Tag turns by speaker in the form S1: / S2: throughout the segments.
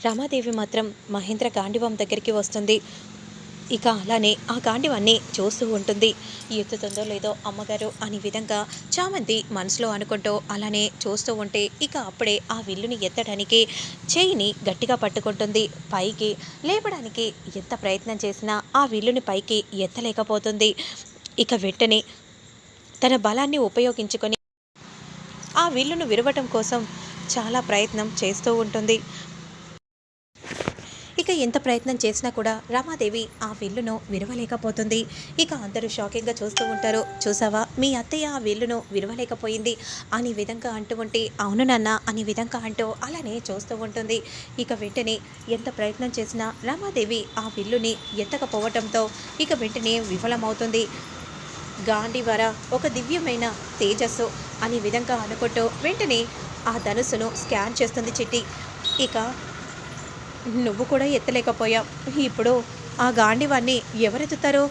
S1: రమాదేవి మాత్రం మహేంద్ర గాండివం దగ్గరికి వస్తుంది. ఇక అలానే ఆ గాండివాన్ని చూస్తూ ఉంటుంది. ఎత్తుతుందో లేదో అమ్మగారు అనే విధంగా చామంతి మనసులో అనుకుంటూ అలానే చూస్తూ ఉంటే ఇక అప్పుడే ఆ విల్లుని ఎత్తడానికి చేయిని గట్టిగా పట్టుకుంటుంది. పైకి లేపడానికి ఎంత ప్రయత్నం చేసినా ఆ విల్లుని పైకి ఎత్తలేకపోతుంది. ఇక వెంటనే తన బలాన్ని ఉపయోగించుకొని ఆ విల్లును విరవటం కోసం చాలా ప్రయత్నం చేస్తూ ఉంటుంది. ఇక ఎంత ప్రయత్నం చేసినా కూడా రమాదేవి ఆ విల్లును విరవలేకపోతుంది. ఇక అందరూ షాకింగ్గా చూస్తూ ఉంటారు. చూసావా, మీ అత్తయ్య ఆ విల్లును విరవలేకపోయింది అనే విధంగా అంటూ ఉంటే, అవును నాన్న అనే విధంగా అంటూ అలానే చూస్తూ ఉంటుంది. ఇక వెంటనే ఎంత ప్రయత్నం చేసినా రమాదేవి ఆ విల్లుని ఎత్తకపోవటంతో ఇక వెంటనే విఫలమవుతుంది. గాంధీవర ఒక దివ్యమైన తేజస్సు అనే విధంగా అనుకుంటూ వెంటనే ఆ ధనుసును స్కాన్ చేస్తుంది చిట్టి. ఇక నువ్వు కూడా ఎత్తలేకపోయావు. ఇప్పుడు ఆ గాండివాన్ని ఎవరెత్తుతారో?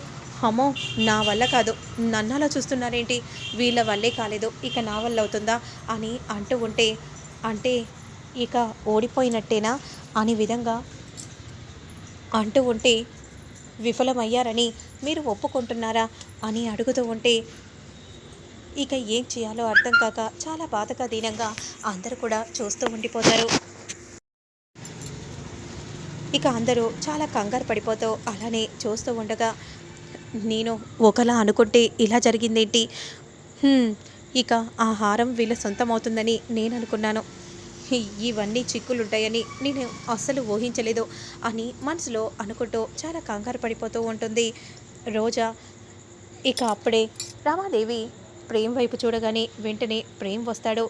S1: అమ్మో, నా వల్ల కాదు. నన్నలా చూస్తున్నారేంటి? వీళ్ళ వల్లే కాలేదు, ఇక నా వల్ల అవుతుందా అని అంటూ ఉంటే, అంటే ఇక ఓడిపోయినట్టేనా అనే విధంగా అంటూ ఉంటే, విఫలమయ్యారని మీరు ఒప్పుకుంటున్నారా అని అడుగుతూ ఉంటే, ఇక ఏం చేయాలో అర్థం కాక చాలా బాధగా దీనంగా అందరూ కూడా చూస్తూ ఉండిపోతారు. ఇక అందరూ చాలా కంగారు పడిపోతూ అలానే చూస్తూ ఉండగా, నేను ఒకలా అనుకుంటే ఇలా జరిగిందేంటి? హ్మ్, ఇక ఆ హారం వీళ్ళ సొంతం అవుతుందని నేను అనుకున్నాను. ఇవన్నీ చిక్కులుంటాయని నేను అస్సలు ఊహించలేదు అని మనసులో అనుకుంటూ చాలా కంగారు పడిపోతూ ఉంటుంది రోజా. ఇక అప్పుడే రమాదేవి ప్రేమ్ వైపు చూడగానే వెంటనే ప్రేమ్ వస్తాడు.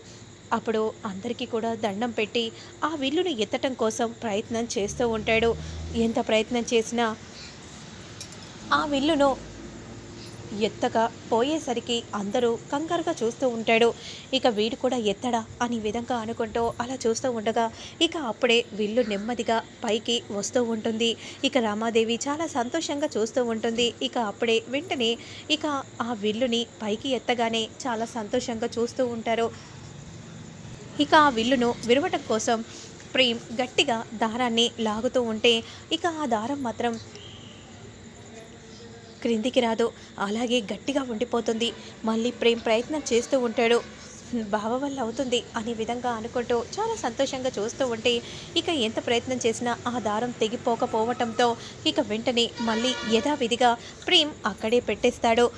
S1: అప్పుడు అందరికీ కూడా దండం పెట్టి ఆ విల్లును ఎత్తటం కోసం ప్రయత్నం చేస్తూ ఉంటాడు. ఎంత ప్రయత్నం చేసినా ఆ విల్లును ఎత్తగా పోయేసరికి అందరూ కంగారుగా చూస్తూ ఉంటాడు. ఇక వీడు కూడా ఎత్తడా అనే విధంగా అనుకుంటూ అలా చూస్తూ ఉండగా ఇక అప్పుడే విల్లు నెమ్మదిగా పైకి వస్తూ ఉంటుంది. ఇక రామాదేవి చాలా సంతోషంగా చూస్తూ ఉంటుంది. ఇక అప్పుడే వెంటనే ఇక ఆ విల్లుని పైకి ఎత్తగానే చాలా సంతోషంగా చూస్తూ ఉంటారు. ఇక ఆ విల్లును విరవటం కోసం ప్రేమ్ గట్టిగా దారాన్ని లాగుతూ ఉంటే ఇక ఆ దారం మాత్రం క్రిందికి రాదు, అలాగే గట్టిగా ఉండిపోతుంది. మళ్ళీ ప్రేమ్ ప్రయత్నం చేస్తూ ఉంటాడు. బావ వల్ల అవుతుంది అనే విధంగా అనుకుంటూ చాలా సంతోషంగా చూస్తూ ఉంటే ఇక ఎంత ప్రయత్నం చేసినా ఆ దారం తెగిపోకపోవటంతో ఇక వెంటనే మళ్ళీ యథావిధిగా ప్రేమ్ అక్కడే పెట్టేస్తాడు.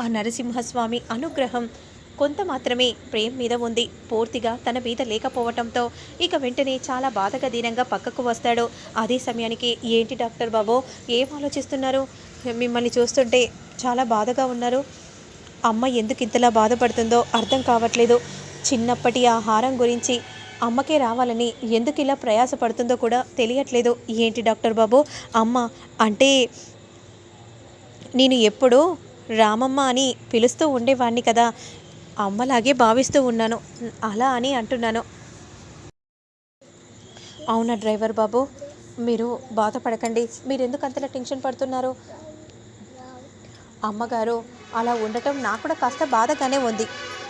S1: ఆ నరసింహస్వామి అనుగ్రహం కొంత మాత్రమే ప్రేమ్ మీద ఉంది, పూర్తిగా తన మీద లేకపోవటంతో ఇక వెంటనే చాలా బాధగా దీనంగా పక్కకు వస్తాడు. అదే సమయానికి, ఏంటి డాక్టర్ బాబు, ఏం ఆలోచిస్తున్నారు? మిమ్మల్ని చూస్తుంటే చాలా బాధగా ఉన్నారు. అమ్మ ఎందుకు ఇంతలా బాధపడుతుందో అర్థం కావట్లేదు. చిన్నప్పటి ఆ హారం గురించి అమ్మకే రావాలని ఎందుకు ఇలా ప్రయాసపడుతుందో కూడా తెలియట్లేదు. ఏంటి డాక్టర్ బాబు, అమ్మ అంటే నేను ఎప్పుడూ రామమ్మ అని పిలుస్తూ ఉండేవాణ్ణి కదా, అమ్మలాగే భావిస్తూ ఉన్నాను, అలా అని అంటున్నాను. అవునా డ్రైవర్ బాబు, మీరు బాధపడకండి. మీరు ఎందుకు అంతలా టెన్షన్ పడుతున్నారు? అమ్మగారు అలా ఉండటం నాకు కూడా కాస్త బాధగానే ఉంది.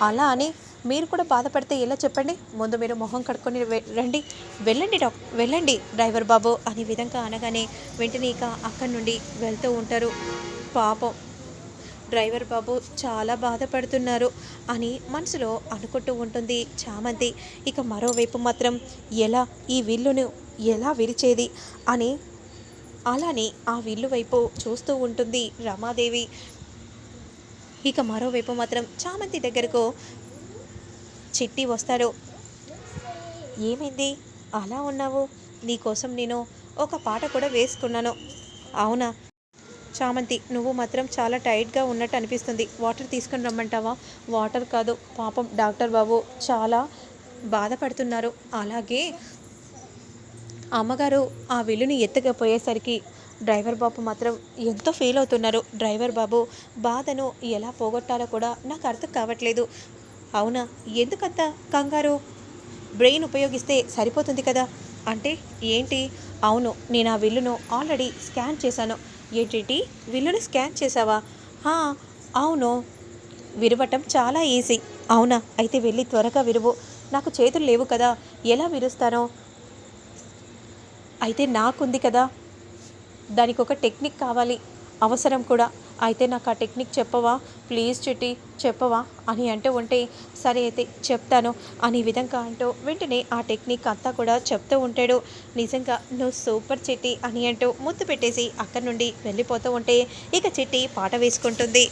S1: అలా అని మీరు కూడా బాధపడితే ఎలా చెప్పండి? ముందు మీరు మొహం కడుక్కొని రండి. వెళ్ళండి వెళ్ళండి డ్రైవర్ బాబు అనే విధంగా అనగానే వెంటనే ఇక అక్కడి నుండి వెళ్తూ ఉంటారు. పాపం డ్రైవర్ బాబు చాలా బాధపడుతున్నారు అని మనసులో అనుకుంటూ ఉంటుంది చామంతి. ఇక మరోవైపు మాత్రం ఎలా ఈ విల్లును ఎలా విరిచేది అని అలానే ఆ విల్లు వైపు చూస్తూ ఉంటుంది రమాదేవి. ఇక మరోవైపు మాత్రం చామంతి దగ్గరకు చిట్టి వస్తాడు. ఏమైంది అలా ఉన్నావు? నీకోసం నేను ఒక పాట కూడా వేసుకున్నాను. అవునా చామంతి, నువ్వు మాత్రం చాలా టైట్గా ఉన్నట్టు అనిపిస్తుంది. వాటర్ తీసుకొని రమ్మంటావా? వాటర్ కాదు పాపం, డాక్టర్ బాబు చాలా బాధపడుతున్నారు. అలాగే అమ్మగారు ఆ విల్లుని ఎత్తకపోయేసరికి డ్రైవర్ బాబు మాత్రం ఎంతో ఫీల్ అవుతున్నారు. డ్రైవర్ బాబు బాధను ఎలా పోగొట్టాలో కూడా నాకు అర్థం కావట్లేదు. అవునా, ఎందుకంత కంగారు? బ్రెయిన్ ఉపయోగిస్తే సరిపోతుంది కదా. అంటే ఏంటి? అవును, నేను ఆ విల్లును ఆల్రెడీ స్కాన్ చేశాను. ఏంటి, విల్లును స్కాన్ చేసావా? అవును, విరవటం చాలా ఈజీ. అవునా, అయితే వెళ్ళి త్వరగా విరువు. నాకు చేతులు లేవు కదా, ఎలా విరుస్తానో? అయితే నాకుంది కదా! దానికొక టెక్నిక్ కావాలి. అవసరం కూడా. అయితే నాకు ఆ టెక్నిక్ చెప్పవా? ప్లీజ్ చిట్టి చెప్పవా? అని అంటూ ఉంటే, సరే అయితే చెప్తాను అని ఈ విధంగా అంటూ వెంటనే ఆ టెక్నిక్ అంతా కూడా చెప్తూ ఉంటాడు. నిజంగా నువ్వు సూపర్ చిట్టి అని అంటూ ముద్దు పెట్టేసి అక్కడి నుండి వెళ్ళిపోతూ ఉంటే, ఇక చిట్టి పాట వేసుకుంటుంది.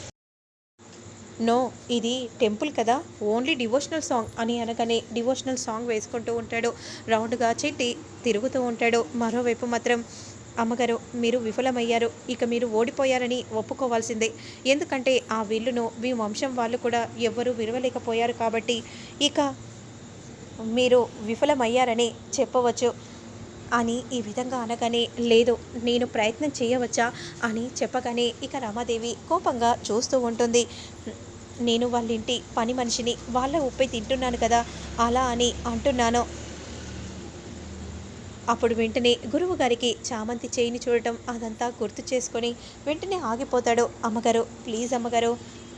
S1: నో, ఇది టెంపుల్ కదా! ఓన్లీ డివోషనల్ సాంగ్ అని అనగానే డివోషనల్ సాంగ్ వేసుకుంటూ ఉంటాడు. రౌండ్‌గా చిట్టి తిరుగుతూ ఉంటాడు. మరోవైపు మాత్రం అమ్మగారు మీరు విఫలమయ్యారు. ఇక మీరు ఓడిపోయారని ఒప్పుకోవాల్సిందే. ఎందుకంటే ఆ విల్లును మీ వంశం వాళ్ళు కూడా ఎవ్వరూ విరవలేకపోయారు కాబట్టి ఇక మీరు విఫలమయ్యారని చెప్పవచ్చు అని ఈ విధంగా అనగానే, లేదు నేను ప్రయత్నం చేయవచ్చా అని చెప్పగానే ఇక రమాదేవి కోపంగా చూస్తూ ఉంటుంది. నేను వాళ్ళ ఇంటి పని మనిషిని, వాళ్ళ ఉప్పే తింటున్నాను కదా, అలా అని అంటున్నాను. అప్పుడు వెంటనే గురువు గారికి చామంతి చేయిని చూడటం అదంతా గుర్తు చేసుకొని వెంటనే ఆగిపోతాడు. అమ్మగారు ప్లీజ్ అమ్మగారు,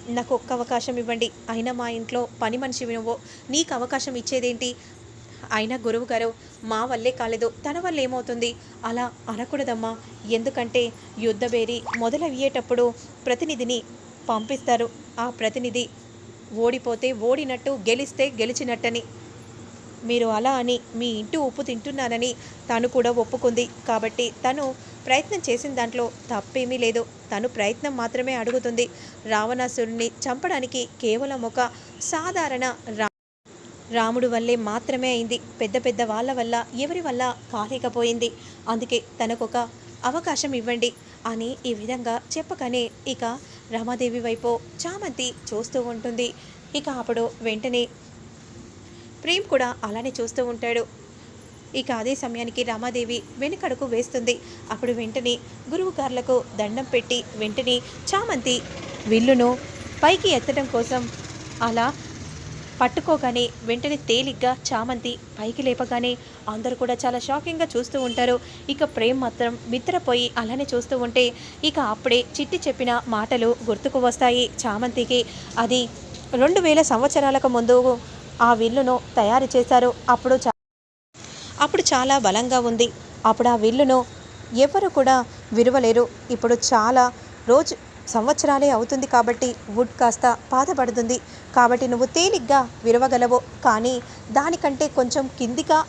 S1: నాకు ఒక్క అవకాశం ఇవ్వండి. అయినా మా ఇంట్లో పని మనిషివి నువ్వు, నీకు అవకాశం ఇచ్చేదేంటి? అయినా గురువుగారు మా వల్లే కాలేదు, తన వల్ల ఏమవుతుంది? అలా అనకూడదమ్మా. ఎందుకంటే యుద్ధబేరి మొదలయ్యేటప్పుడు ప్రతినిధిని పంపిస్తారు. ఆ ప్రతినిధి ఓడిపోతే ఓడినట్టు, గెలిస్తే గెలిచినట్టని. మీరు అలా అని మీ ఇంటి ఉప్పు తింటున్నానని తను కూడా ఒప్పుకుంది. కాబట్టి తను ప్రయత్నం చేసిన దాంట్లో తప్పేమీ లేదు. తను ప్రయత్నం మాత్రమే అడుగుతుంది. రావణాసురుడిని చంపడానికి కేవలం ఒక సాధారణ రాముడు వల్లే మాత్రమే అయింది. పెద్ద పెద్ద వాళ్ళ వల్ల ఎవరి వల్ల కాలేకపోయింది. అందుకే తనకొక అవకాశం ఇవ్వండి అని ఈ విధంగా చెప్పగానే ఇక రమాదేవి వైపు చామంతి చూస్తూ ఉంటుంది. ఇక అప్పుడు వెంటనే ప్రేమ్ కూడా అలానే చూస్తూ ఉంటాడు. ఇక అదే సమయానికి రమాదేవి వెనుకడుగు వేస్తుంది. అప్పుడు వెంటనే గురువుగారులకు దండం పెట్టి వెంటనే చామంతి విల్లును పైకి ఎత్తడం కోసం అలా పట్టుకోగానే వెంటనే తేలిగ్గా చామంతి పైకి లేపగానే అందరూ కూడా చాలా షాకింగ్గా చూస్తూ ఉంటారు. ఇక ప్రేమ్ మాత్రం బిత్తరపోయి అలానే చూస్తూ ఉంటే ఇక అప్పుడే చిట్టి చెప్పిన మాటలు గుర్తుకు వస్తాయి చామంతికి. అది 2000 సంవత్సరాలకు ముందు ఆ విల్లును తయారు చేశారు. అప్పుడు చాలా బలంగా ఉంది. అప్పుడు ఆ విల్లును ఎవరు కూడా విరవలేరు. ఇప్పుడు చాలా రోజు సంవత్సరాలే అవుతుంది కాబట్టి వుడ్ కాస్త పాతబడుతుంది. కాబట్టి నువ్వు తేలిగ్గా విరవగలవు. కానీ దానికంటే కొంచెం కిందిగా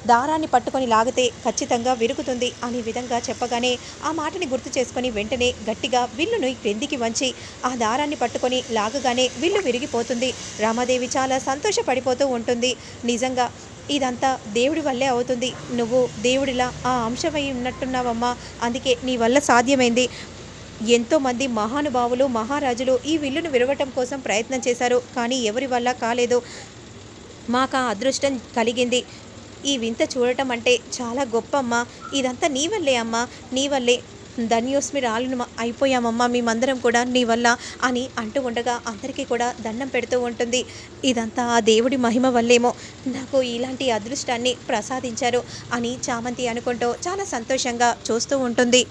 S1: దారాన్ని పట్టుకొని లాగితే ఖచ్చితంగా విరుగుతుంది అనే విధంగా చెప్పగానే ఆ మాటని గుర్తు చేసుకొని వెంటనే గట్టిగా విల్లును క్రిందికి వంచి ఆ దారాన్ని పట్టుకొని లాగగానే విల్లు విరిగిపోతుంది. రామాదేవి చాలా సంతోషపడిపోతూ ఉంటుంది. నిజంగా ఇదంతా దేవుడి వల్లే అవుతుంది. నువ్వు దేవుడిలా ఆ అంశమై ఉన్నట్టున్నావమ్మా. అందుకే నీ వల్ల సాధ్యమైంది. ఎంతోమంది మహానుభావులు మహారాజులు ఈ విల్లును విరవటం కోసం ప్రయత్నం చేశారు. కానీ ఎవరి వల్ల కాలేదు. మాకు ఆ అదృష్టం కలిగింది. ఈ వింత చూడటం అంటే చాలా గొప్ప అమ్మా. ఇదంతా నీ వల్లే అమ్మా, నీ వల్లే. ధన్యోస్మి రాళ్ళను అయిపోయామమ్మా మేమందరం కూడా నీ వల్ల అని అంటూ ఉండగా అందరికీ కూడా దండం పెడుతూ ఉంటుంది. ఇదంతా ఆ దేవుడి మహిమ వల్లేమో నాకు ఇలాంటి అదృష్టాన్ని ప్రసాదించారు అని చామంతి అనుకుంటూ చాలా సంతోషంగా చూస్తూ ఉంటుంది.